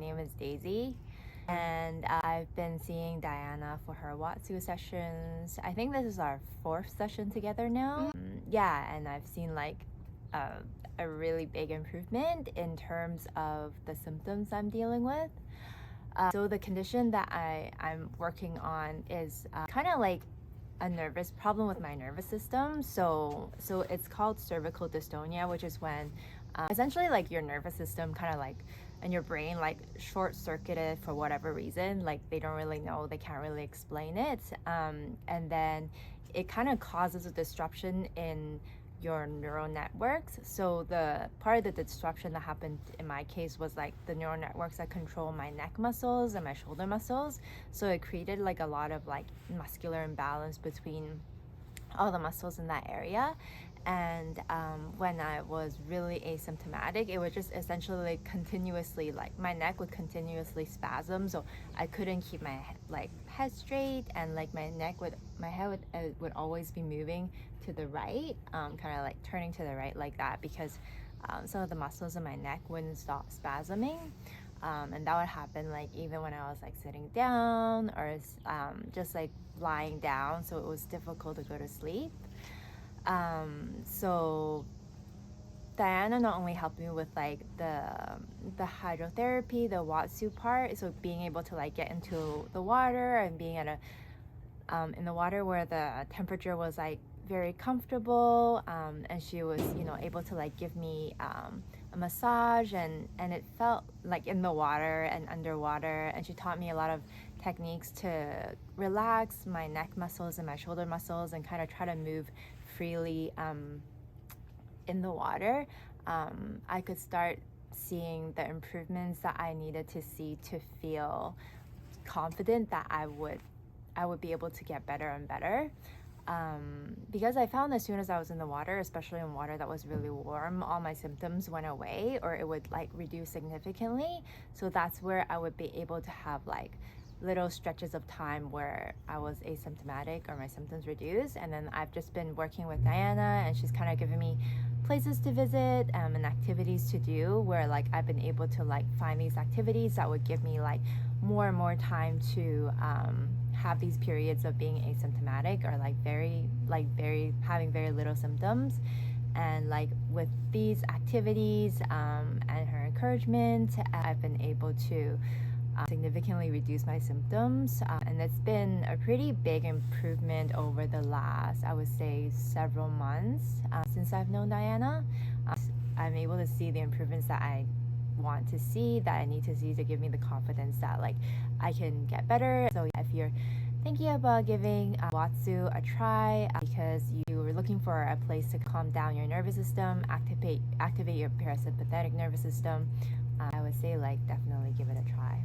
name is Daisy, and I've been seeing Diana for her Watsu sessions. I think this is our 4th session together now. Yeah, and I've seen like a really big improvement in terms of the symptoms I'm dealing with. So the condition that I'm working on is kind of like a nervous problem with my nervous system. So it's called cervical dystonia, which is when essentially like your nervous system kind of like and your brain like short circuited for whatever reason. Like they don't really know, they can't really explain it, and then it kind of causes a disruption in your neural networks. So the part of the disruption that happened in my case was like the neural networks that control my neck muscles and my shoulder muscles. So it created like a lot of like muscular imbalance between all the muscles in that area. And when I was really asymptomatic, it would just essentially like continuously, like my neck would continuously spasm, so I couldn't keep my head straight, and like my head would always be moving to the right, kind of like turning to the right like that, because some of the muscles in my neck wouldn't stop spasming. And that would happen like even when I was like sitting down or just like lying down, so it was difficult to go to sleep. So Diana not only helped me with like the hydrotherapy, the Watsu part, so being able to like get into the water and being at a in the water where the temperature was like very comfortable, and she was, you know, able to like give me a massage, and it felt like in the water and underwater, and she taught me a lot of techniques to relax my neck muscles and my shoulder muscles and kind of try to move freely in the water. I could start seeing the improvements that I needed to see to feel confident that I would be able to get better and better. Because I found as soon as I was in the water, especially in water that was really warm, all my symptoms went away, or it would like reduce significantly. So that's where I would be able to have like little stretches of time where I was asymptomatic or my symptoms reduced. And then I've just been working with Diana, and she's kind of given me places to visit and activities to do, where like I've been able to like find these activities that would give me like more and more time to have these periods of being asymptomatic, or like very having very little symptoms. And like with these activities and her encouragement, I've been able to significantly reduce my symptoms, and it's been a pretty big improvement over the last, I would say, several months since I've known Diana. I'm able to see the improvements that I want to see, that I need to see, to give me the confidence that like I can get better. So if you're thinking about giving Watsu a try, because you were looking for a place to calm down your nervous system, activate your parasympathetic nervous system, I would say like definitely give it a try.